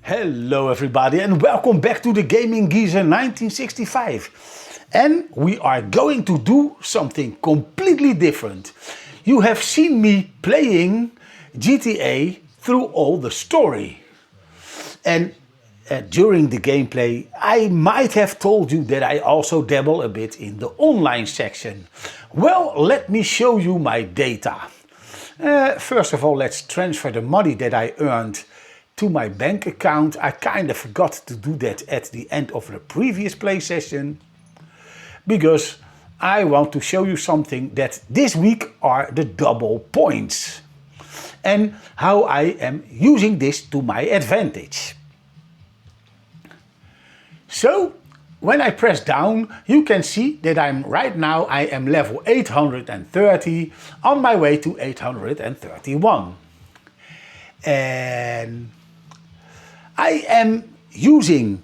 Hello everybody and welcome back to the Gaming Geezer 1965. And we are going to do something completely different. You have seen me playing GTA through all the story. And during the gameplay I might have told you that I also dabble a bit in the online section. Well, let me show you my data. First of all, let's transfer the money that I earned to my bank account. I kind of forgot to do that at the end of the previous play session because I want to show you something that this week are the double points and how I am using this to my advantage. So when I press down, you can see that right now I am level 830 on my way to 831. And I am using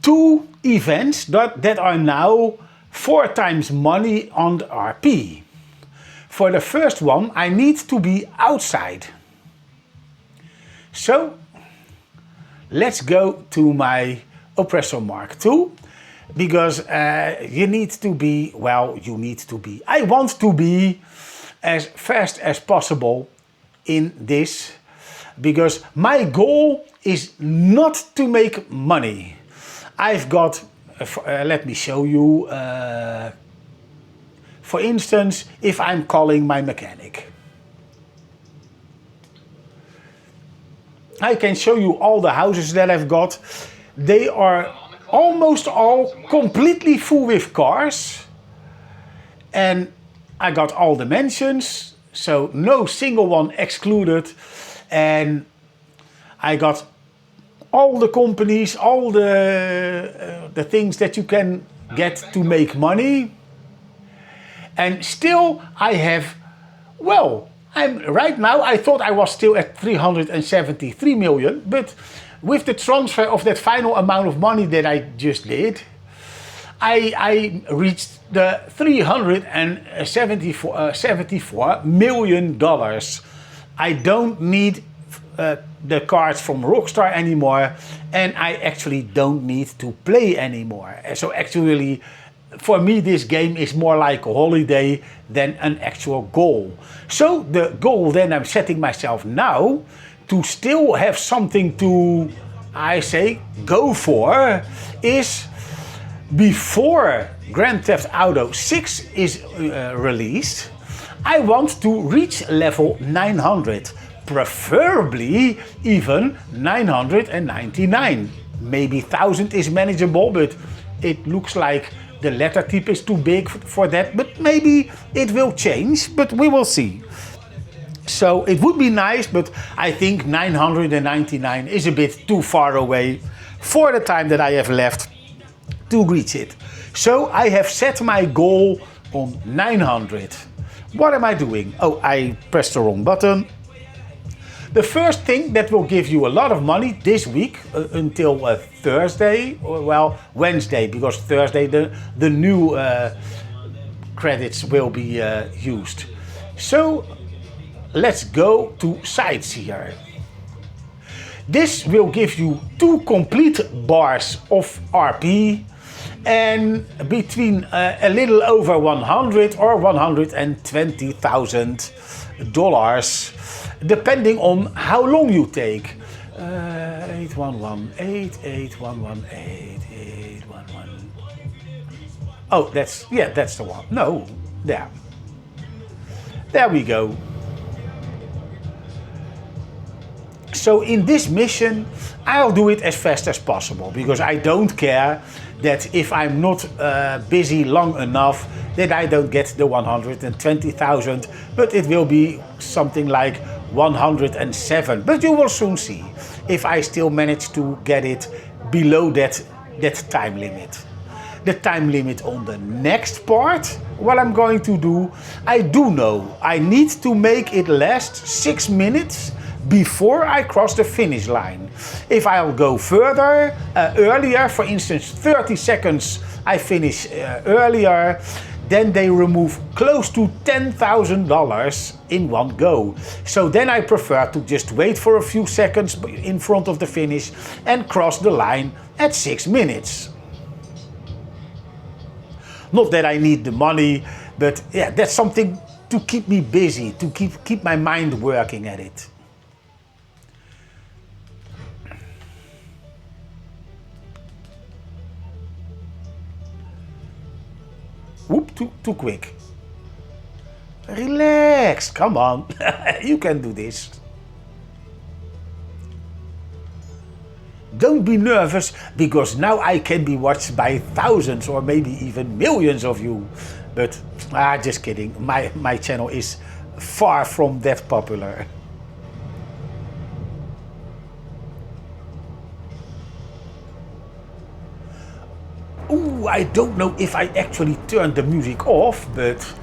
two events that are now 4 times money on the RP. For the first one, I need to be outside. So let's go to my Oppressor Mark II, because I want to be as fast as possible in this, because my goal is not to make money. I've got, let me show you, for instance, if I'm calling my mechanic. I can show you all the houses that I've got. They are almost all completely full with cars. And I got all the mansions, so no single one excluded. And I got all the companies, all the things that you can get to make money. And still I have, well, right now I thought I was still at 373 million, but with the transfer of that final amount of money that I just did, I reached the $374 million. I don't need the cards from Rockstar anymore, and I actually don't need to play anymore. So actually, for me, this game is more like a holiday than an actual goal. So the goal then I'm setting myself now to still have something to, I say, go for, is before Grand Theft Auto 6 is released, I want to reach level 900. Preferably even 999. Maybe 1000 is manageable, but it looks like the letter type is too big for that. But maybe it will change, but we will see. So it would be nice, but I think 999 is a bit too far away for the time that I have left to reach it. So I have set my goal on 900. What am I doing? Oh, I pressed the wrong button. The first thing that will give you a lot of money this week until Thursday, or well, Wednesday, because Thursday the new credits will be used. So let's go to Sightseer. This will give you 2 complete bars of RP and between a little over 100 or $120,000. Depending on how long you take. 8118, 8118, 811. Oh, that's the one. No, there. There we go. So in this mission, I'll do it as fast as possible, because I don't care that if I'm not busy long enough that I don't get the 120,000, but it will be something like 107. But you will soon see if I still manage to get it below that time limit. The time limit on the next part, what I'm going to do, I do know I need to make it last 6 minutes before I cross the finish line. If I'll go further, earlier, for instance 30 seconds I finish earlier, then they remove close to $10,000 in one go. So then I prefer to just wait for a few seconds in front of the finish and cross the line at 6 minutes. Not that I need the money, but yeah, that's something to keep me busy, to keep my mind working at it. Whoop, too quick. Relax, come on, you can do this. Don't be nervous, because now I can be watched by thousands or maybe even millions of you. But, just kidding, my channel is far from that popular. Ooh, I don't know if I actually turned the music off, but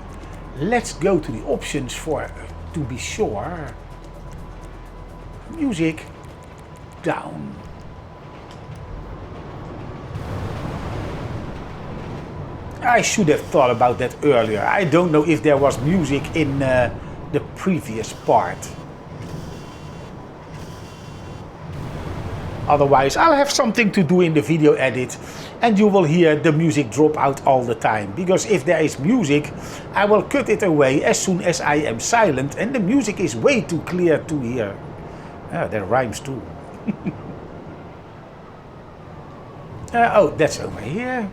let's go to the options to be sure. Music down. I should have thought about that earlier. I don't know if there was music in the previous part. Otherwise, I'll have something to do in the video edit and you will hear the music drop out all the time. Because if there is music, I will cut it away as soon as I am silent and the music is way too clear to hear. That rhymes too. Oh, that's over here.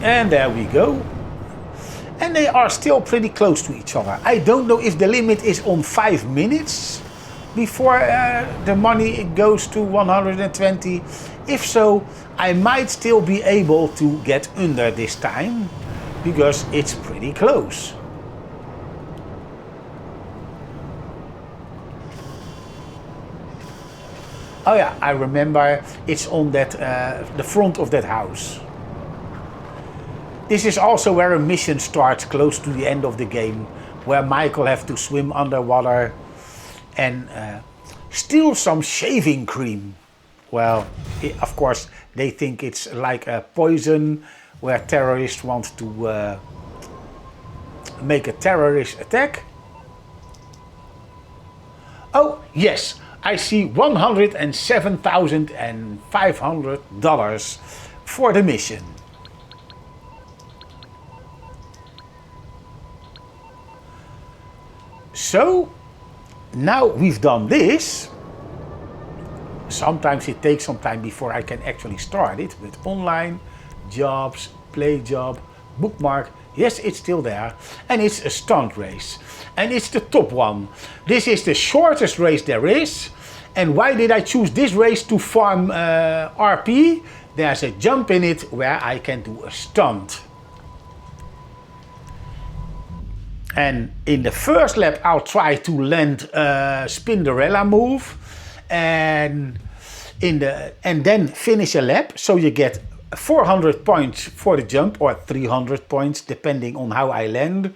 And there we go. And they are still pretty close to each other. I don't know if the limit is on 5 minutes before the money goes to 120. If so, I might still be able to get under this time, because it's pretty close. Oh yeah, I remember it's on that the front of that house. This is also where a mission starts close to the end of the game, where Michael has to swim underwater and steal some shaving cream. Well, of course, they think it's like a poison where terrorists want to make a terrorist attack. Oh, yes, I see $107,500 for the mission. So, now we've done this. Sometimes it takes some time before I can actually start it, but online, jobs, play job, bookmark, yes, it's still there. And it's a stunt race. And it's the top one. This is the shortest race there is. And why did I choose this race to farm RP? There's a jump in it where I can do a stunt. And in the first lap, I'll try to land a Spinderella move, and then finish a lap. So you get 400 points for the jump, or 300 points depending on how I land,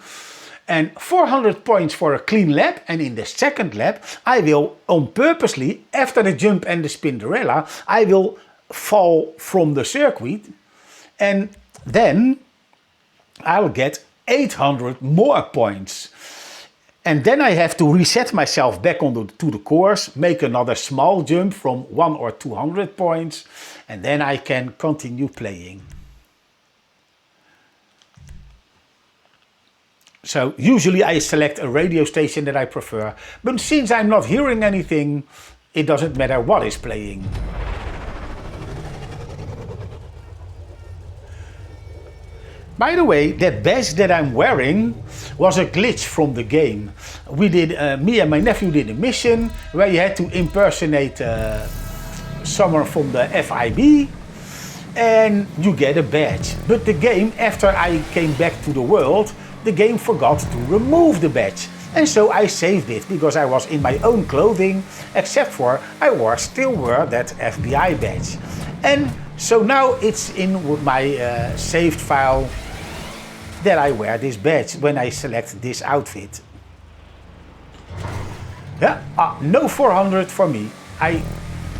and 400 points for a clean lap. And in the second lap, I will purposely, after the jump and the Spinderella, I will fall from the circuit, and then I'll get 800 more points. And then I have to reset myself back to the course, make another small jump from 100 or 200 points, and then I can continue playing. So usually I select a radio station that I prefer, but since I'm not hearing anything, it doesn't matter what is playing. By the way, that badge that I'm wearing was a glitch from the game. Me and my nephew did a mission where you had to impersonate someone from the FIB and you get a badge. But the game, after I came back to the world, the game forgot to remove the badge. And so I saved it because I was in my own clothing, except for I still wore that FBI badge. And so now it's in my saved file that I wear this badge when I select this outfit. Yeah, no 400 for me.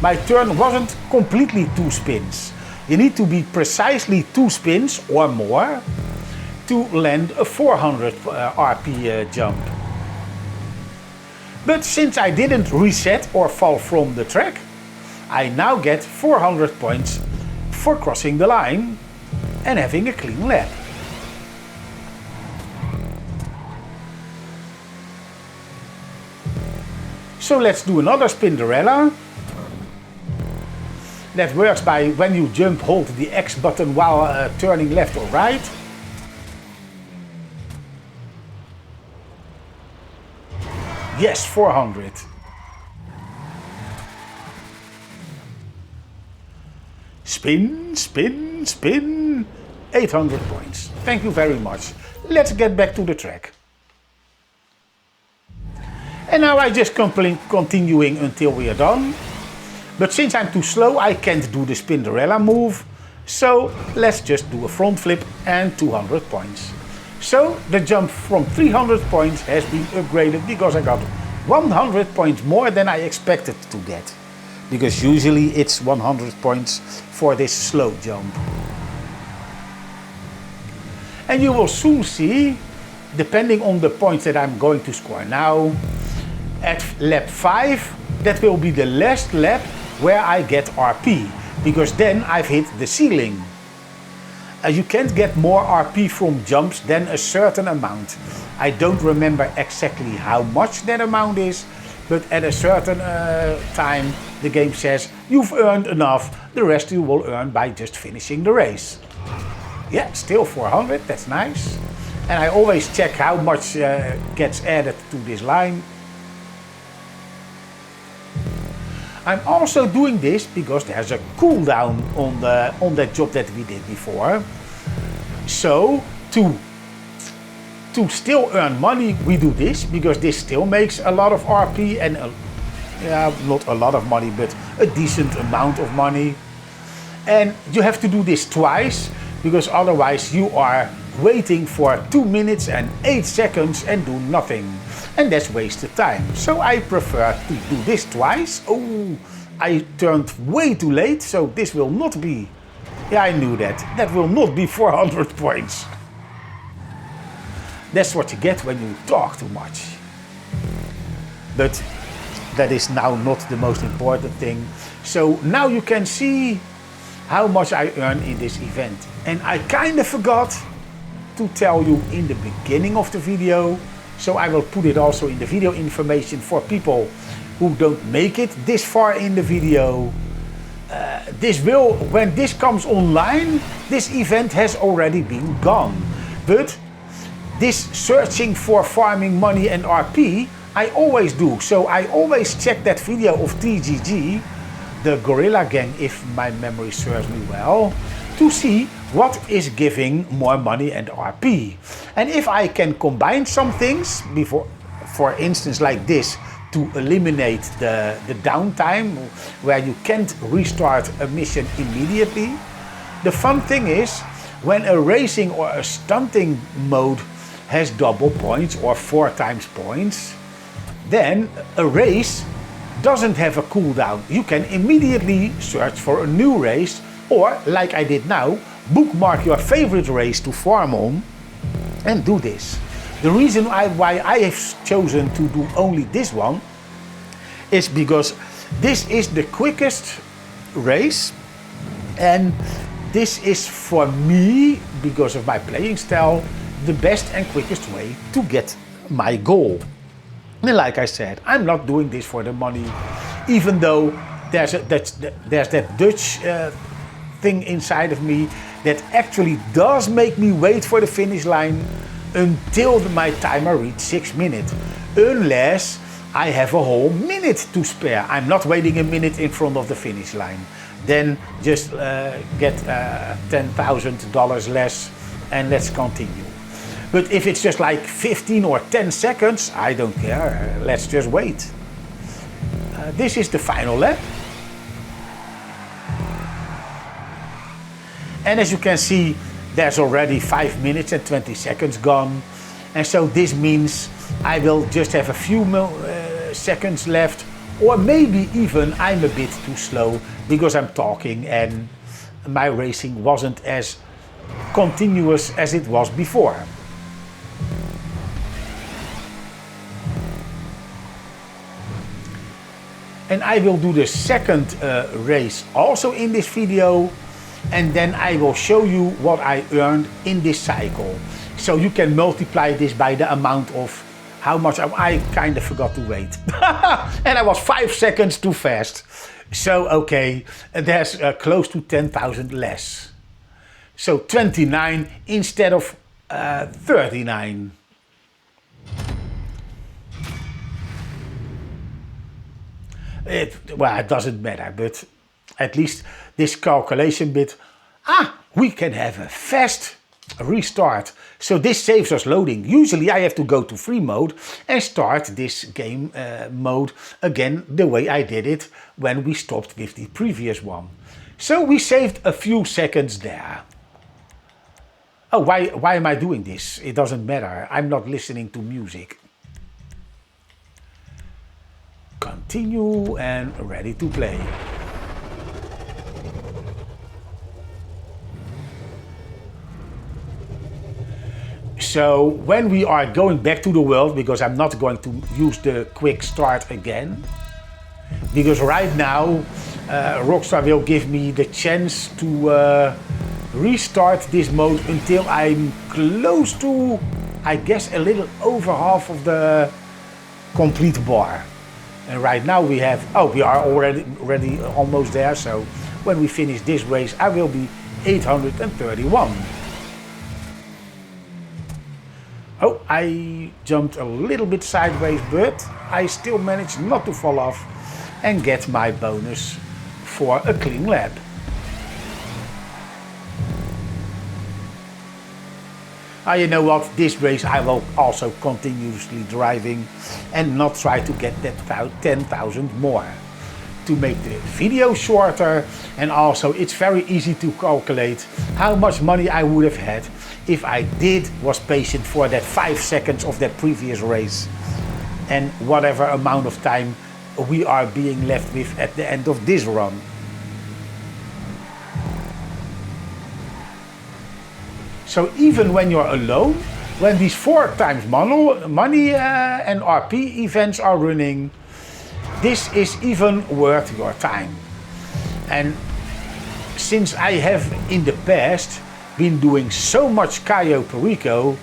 My turn wasn't completely 2 spins. You need to be precisely 2 spins or more to land a 400 RP jump. But since I didn't reset or fall from the track, I now get 400 points for crossing the line and having a clean lap. So let's do another Spinderella. That works by when you jump, hold the X button while turning left or right. Yes, 400. Spin, spin, spin. 800 points. Thank you very much. Let's get back to the track. And now I just continuing until we are done. But since I'm too slow, I can't do the Spinderella move. So let's just do a front flip and 200 points. So the jump from 300 points has been upgraded because I got 100 points more than I expected to get. Because usually it's 100 points for this slow jump. And you will soon see, depending on the points that I'm going to score now, at lap 5, that will be the last lap where I get RP, because then I've hit the ceiling. You can't get more RP from jumps than a certain amount. I don't remember exactly how much that amount is, but at a certain time the game says you've earned enough, the rest you will earn by just finishing the race. Yeah, still 400, that's nice. And I always check how much gets added to this line. I'm also doing this because there's a cooldown on that job that we did before. So to still earn money, we do this because this still makes a lot of RP and not a lot of money, but a decent amount of money. And you have to do this twice because otherwise you are waiting for 2 minutes and 8 seconds and do nothing. And that's wasted time. So I prefer to do this twice. Oh, I turned way too late, so this will not be... Yeah, I knew that. That will not be 400 points. That's what you get when you talk too much. But that is now not the most important thing. So now you can see how much I earn in this event. And I kind of forgot to tell you in the beginning of the video. So I will put it also in the video information for people who don't make it this far in the video. When this comes online, this event has already been gone. But this searching for farming money and RP, I always do. So I always check that video of TGG, the Gorilla Gang, if my memory serves me well, to see what is giving more money and RP. And if I can combine some things, for instance like this, to eliminate the downtime where you can't restart a mission immediately. The fun thing is, when a racing or a stunting mode has double points or 4 times points, then a race doesn't have a cooldown. You can immediately search for a new race, or like I did now, bookmark your favorite race to farm on and do this. The reason why I have chosen to do only this one is because this is the quickest race, and this is for me, because of my playing style, the best and quickest way to get my goal. And like I said, I'm not doing this for the money, even though there's that Dutch thing inside of me that actually does make me wait for the finish line until my timer reaches 6 minutes, unless I have a whole minute to spare. I'm not waiting a minute in front of the finish line. Then just get $10,000 less and let's continue. But if it's just like 15 or 10 seconds, I don't care. Let's just wait. This is the final lap. And as you can see, there's already 5 minutes and 20 seconds gone. And so this means I will just have a few seconds left, or maybe even I'm a bit too slow because I'm talking and my racing wasn't as continuous as it was before. And I will do the second race also in this video, and then I will show you what I earned in this cycle. So you can multiply this by the amount of how much I kind of forgot to wait. And I was 5 seconds too fast. So okay, there's close to 10,000 less. So 29 instead of 39. Well, it doesn't matter, but at least this calculation bit, we can have a fast restart. So this saves us loading. Usually I have to go to free mode and start this game mode again the way I did it when we stopped with the previous one. So we saved a few seconds there. Oh, why am I doing this? It doesn't matter. I'm not listening to music. Continue and ready to play. So when we are going back to the world, because I'm not going to use the quick start again, because right now Rockstar will give me the chance to restart this mode until I'm close to, I guess, a little over half of the complete bar. And right now we have, we are already almost there. So when we finish this race, I will be 831. Oh, I jumped a little bit sideways, but I still managed not to fall off and get my bonus for a clean lap. You know what, this race I will also continuously driving and not try to get that 10,000 more. To make the video shorter, and also it's very easy to calculate how much money I would have had if I was patient for that 5 seconds of that previous race and whatever amount of time we are being left with at the end of this run. So even when you're alone, when these 4 times money and RP events are running, this is even worth your time. And since I have in the past been doing so much Cayo Perico,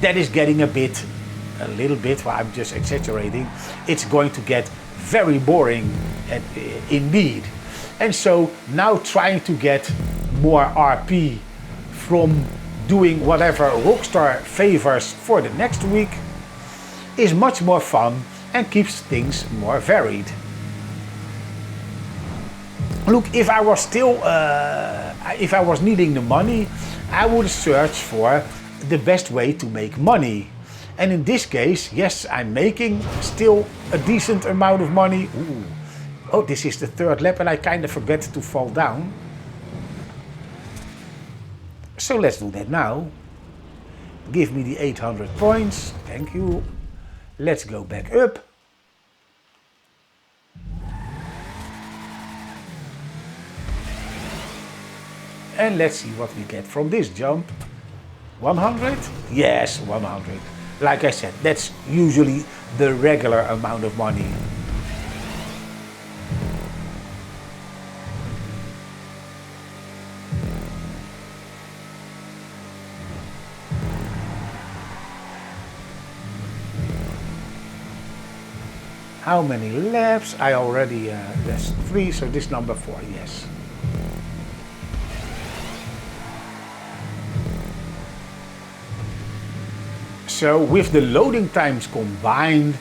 that is getting a little bit, well, I'm just exaggerating, it's going to get very boring indeed. And so now trying to get more RP from doing whatever Rockstar favors for the next week is much more fun and keeps things more varied. Look, if I was still, if I was needing the money, I would search for the best way to make money. And in this case, yes, I'm making still a decent amount of money. Ooh. Oh, this is the 3rd lap and I kind of forget to fall down. So let's do that now. Give me the 800 points, thank you. Let's go back up. And let's see what we get from this jump. 100? Yes, 100. Like I said, that's usually the regular amount of money. How many laps? I already, that's 3, so this number 4, yes. So with the loading times combined,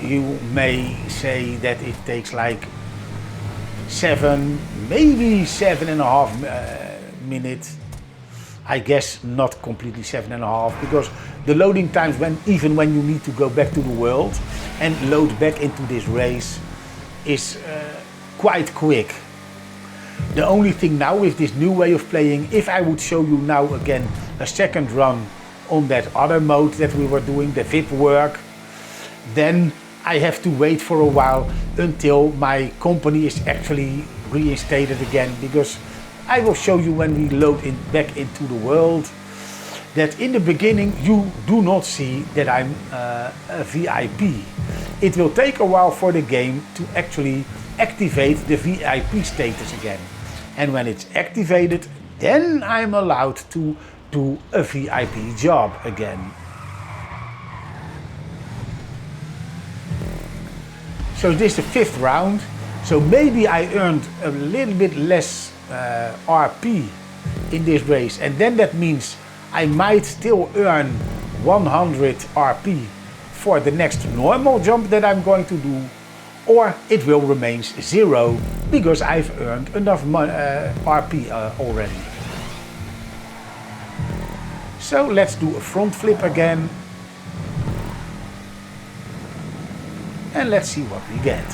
you may say that it takes like 7, maybe 7.5 minutes. I guess not completely 7.5, because the loading times, even when you need to go back to the world and load back into this race, is quite quick. The only thing now with this new way of playing, if I would show you now again a second run on that other mode that we were doing, the VIP work, then I have to wait for a while until my company is actually reinstated again, because I will show you when we load back into the world that in the beginning you do not see that I'm a VIP. It will take a while for the game to actually activate the VIP status again. And when it's activated, then I'm allowed to do a VIP job again. So this is the 5th round. So maybe I earned a little bit less RP in this race, and then that means I might still earn 100 RP for the next normal jump that I'm going to do, or it will remain 0 because I've earned enough RP already. So let's do a front flip again, and let's see what we get.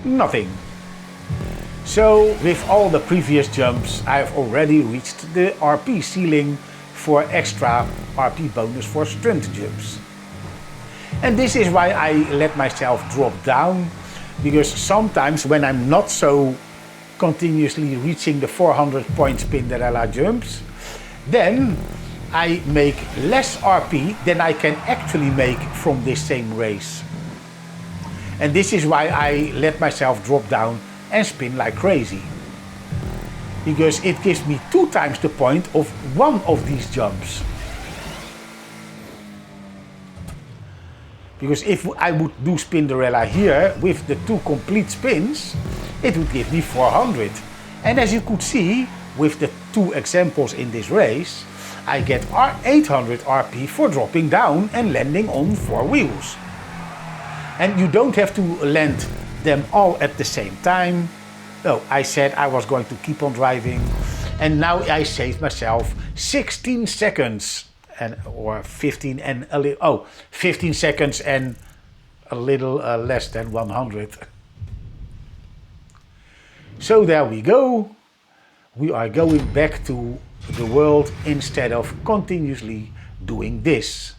Nothing. So with all the previous jumps, I've already reached the RP ceiling for extra RP bonus for stunt jumps. And this is why I let myself drop down, because sometimes when I'm not so continuously reaching the 400 point spin that allow jumps, then I make less RP than I can actually make from this same race. And this is why I let myself drop down and spin like crazy, because it gives me 2 times the point of one of these jumps. Because if I would do Spinderella here with the 2 complete spins, it would give me 400. And as you could see with the 2 examples in this race, I get 800 RP for dropping down and landing on 4 wheels. And you don't have to land them all at the same time. No, I said I was going to keep on driving, and now I saved myself 16 seconds, or 15 and a little, 15 seconds and a little less than 100. So there we go. We are going back to the world instead of continuously doing this.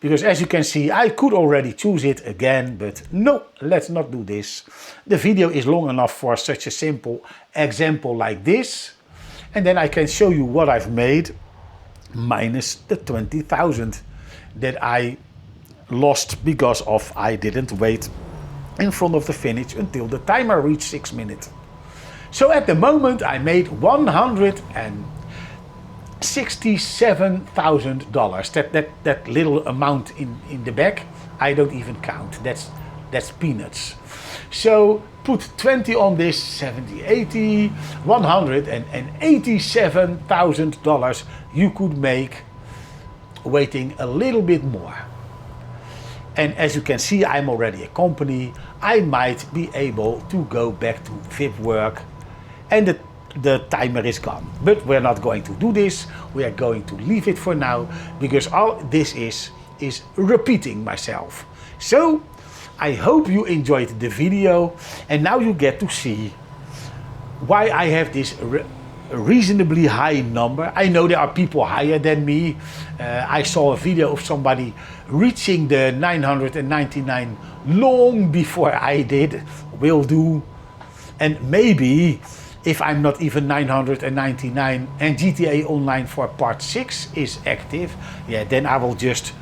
Because as you can see, I could already choose it again, but no, let's not do this. The video is long enough for such a simple example like this. And then I can show you what I've made, minus the 20,000 that I lost because of I didn't wait in front of the finish until the timer reached 6 minutes. So at the moment I made $167,000. That little amount in the back, I don't even count. That's peanuts. So put 20 on this, 70, 80, $187,000 you could make waiting a little bit more. And as you can see, I'm already a company. I might be able to go back to VIP work, and the timer is gone. But we're not going to do this. We are going to leave it for now, because all this is repeating myself. So I hope you enjoyed the video, and now you get to see why I have this reasonably high number. I know there are people higher than me. I saw a video of somebody reaching the 999 long before I did. Will do. And maybe if I'm not even 999 and GTA Online for part 6 is active, yeah, then I will just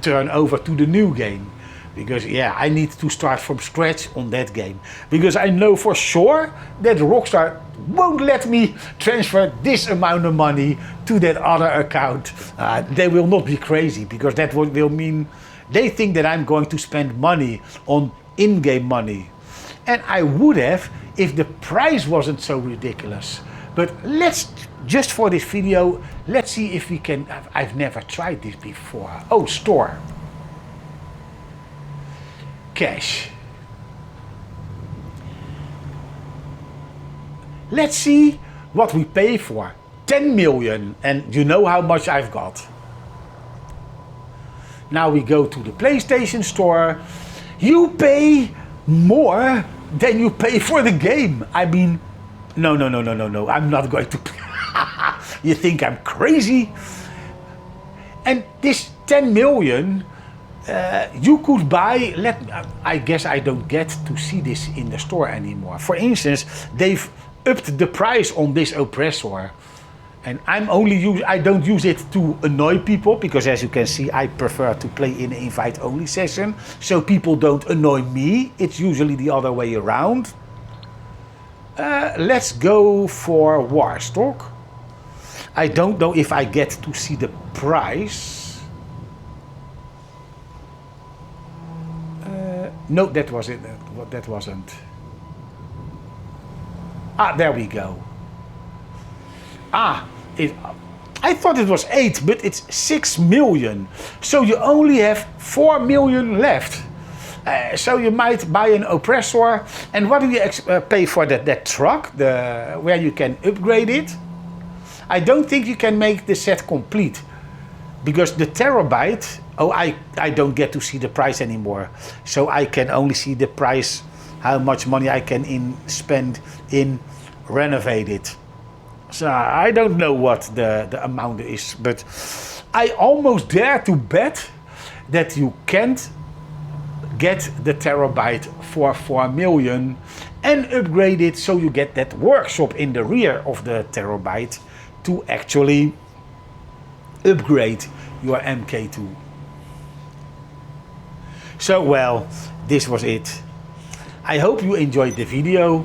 turn over to the new game. Because yeah, I need to start from scratch on that game. Because I know for sure that Rockstar won't let me transfer this amount of money to that other account. They will not be crazy, because that will mean they think that I'm going to spend money on in-game money. And I would have if the price wasn't so ridiculous. But let's, just for this video, let's see if we can. I've never tried this before. Oh, store. Cash. Let's see what we pay for 10 million, and you know how much I've got. Now we go to the PlayStation Store. You pay more than you pay for the game. I mean, no, I'm not going to pay. You think I'm crazy? And this 10 million, you could buy, I guess I don't get to see this in the store anymore. For instance, they've upped the price on this oppressor. And I don't use it to annoy people, because as you can see, I prefer to play in an invite-only session, so people don't annoy me. It's usually the other way around. Let's go for Warstock. I don't know if I get to see the price. No, that was it. That wasn't. Ah, there we go. Ah, I thought it was 8, but it's 6 million. So you only have 4 million left. So you might buy an oppressor. And what do you pay for that truck, where you can upgrade it? I don't think you can make the set complete, because the terabyte, I don't get to see the price anymore. So I can only see the price, how much money I can spend in renovate it. So I don't know what the amount is, but I almost dare to bet that you can't get the terabyte for 4 million and upgrade it so you get that workshop in the rear of the terabyte to actually upgrade your MK2. So well, this was it. I hope you enjoyed the video,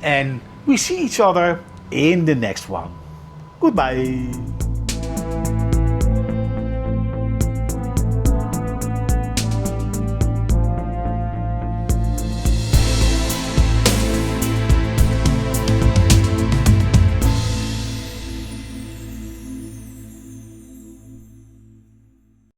and we see each other in the next one. Goodbye.